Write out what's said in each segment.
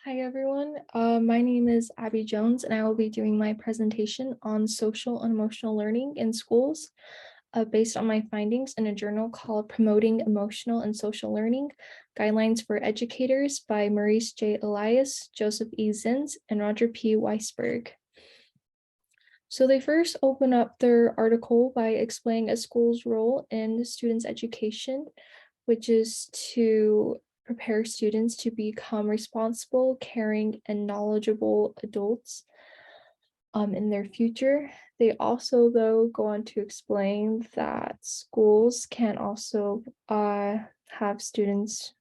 Hi, everyone. My name is Abby Jones, and I will be doing my presentation on social and emotional learning in schools based on my findings in a journal called Promoting Emotional and Social Learning, Guidelines for Educators by Maurice J. Elias, Joseph E. Zins, and Roger P. Weisberg. So they first open up their article by explaining a school's role in students' education, which is to prepare students to become responsible, caring, and knowledgeable adults in their future. They also, though, go on to explain that schools can also have students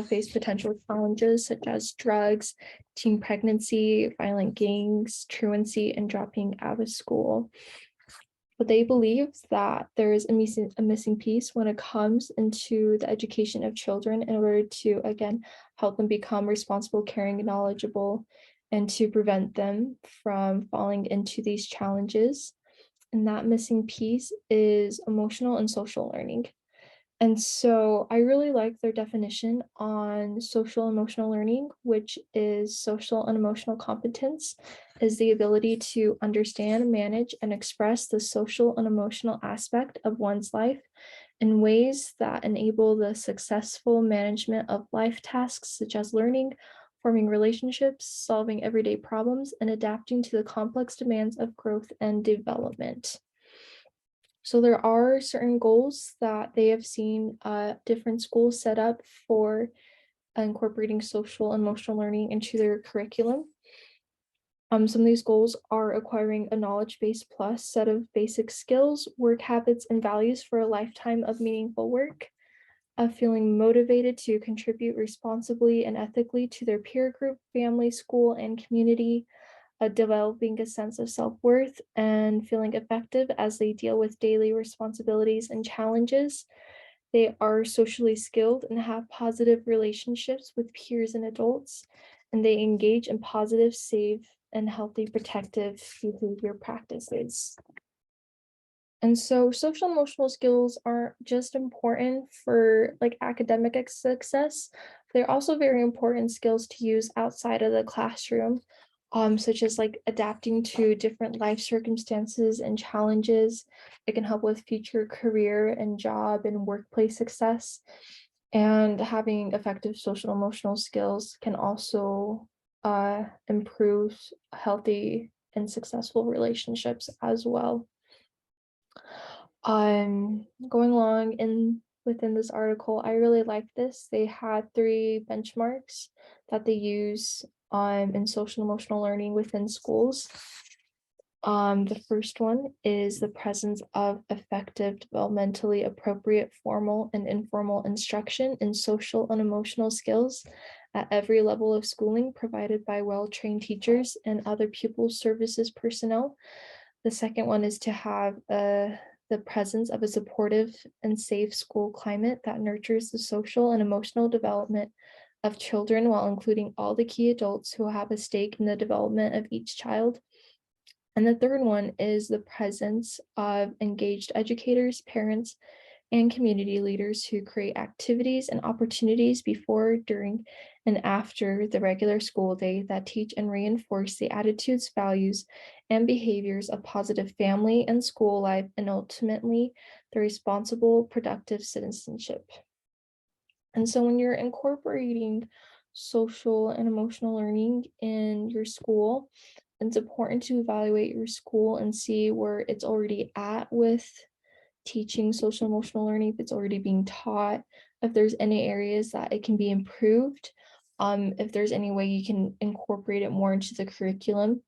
face potential challenges such as drugs, teen pregnancy, violent gangs, truancy, and dropping out of school. But they believe that there is a missing piece when it comes into the education of children in order to, again, help them become responsible, caring, and knowledgeable, and to prevent them from falling into these challenges. And that missing piece is emotional and social learning. And so I really like their definition on social emotional learning, which is social and emotional competence is the ability to understand, manage, and express the social and emotional aspect of one's life in ways that enable the successful management of life tasks such as learning, forming relationships, solving everyday problems, and adapting to the complex demands of growth and development. So there are certain goals that they have seen different schools set up for incorporating social and emotional learning into their curriculum. Some of these goals are acquiring a knowledge base plus set of basic skills, work habits, and values for a lifetime of meaningful work, feeling motivated to contribute responsibly and ethically to their peer group, family, school, and community, developing a sense of self-worth and feeling effective as they deal with daily responsibilities and challenges. They are socially skilled and have positive relationships with peers and adults, and they engage in positive, safe, and healthy protective behavior practices. And so social emotional skills aren't just important for like academic success, they're also very important skills to use outside of the classroom, such as like adapting to different life circumstances and challenges. It can help with future career and job and workplace success. And having effective social emotional skills can also improve healthy and successful relationships as well. Going along in within this article, I really like this. They had three benchmarks that they use in social emotional learning within schools. The first one is the presence of effective, developmentally appropriate formal and informal instruction in social and emotional skills at every level of schooling provided by well-trained teachers and other pupil services personnel. The second one is to have the presence of a supportive and safe school climate that nurtures the social and emotional development of children while including all the key adults who have a stake in the development of each child. And the third one is the presence of engaged educators, parents, and community leaders who create activities and opportunities before, during, and after the regular school day that teach and reinforce the attitudes, values, and behaviors of positive family and school life, and ultimately the responsible, productive citizenship. And so when you're incorporating social and emotional learning in your school, it's important to evaluate your school and see where it's already at with teaching social emotional learning, if it's already being taught, if there's any areas that it can be improved, if there's any way you can incorporate it more into the curriculum,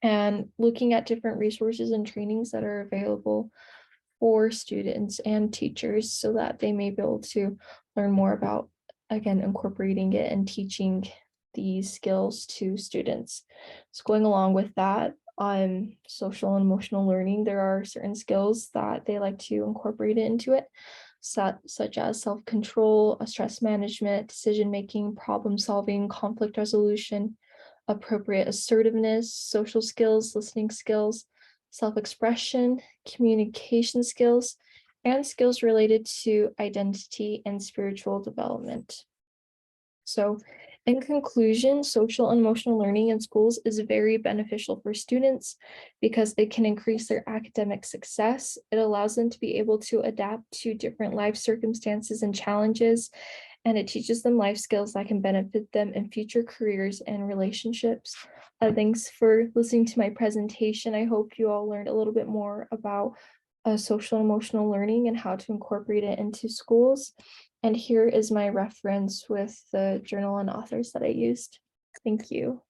and looking at different resources and trainings that are available for students and teachers so that they may be able to learn more about, again, incorporating it and teaching these skills to students. So going along with that, social and emotional learning, there are certain skills that they like to incorporate into it, such as self-control, stress management, decision-making, problem-solving, conflict resolution, appropriate assertiveness, social skills, listening skills, self-expression, communication skills, and skills related to identity and spiritual development. So In conclusion, social and emotional learning in schools is very beneficial for students because it can increase their academic success. It allows them to be able to adapt to different life circumstances and challenges, and it teaches them life skills that can benefit them in future careers and relationships. Thanks for listening to my presentation. I hope you all learned a little bit more about social and emotional learning and how to incorporate it into schools. And here is my reference with the journal and authors that I used. Thank you.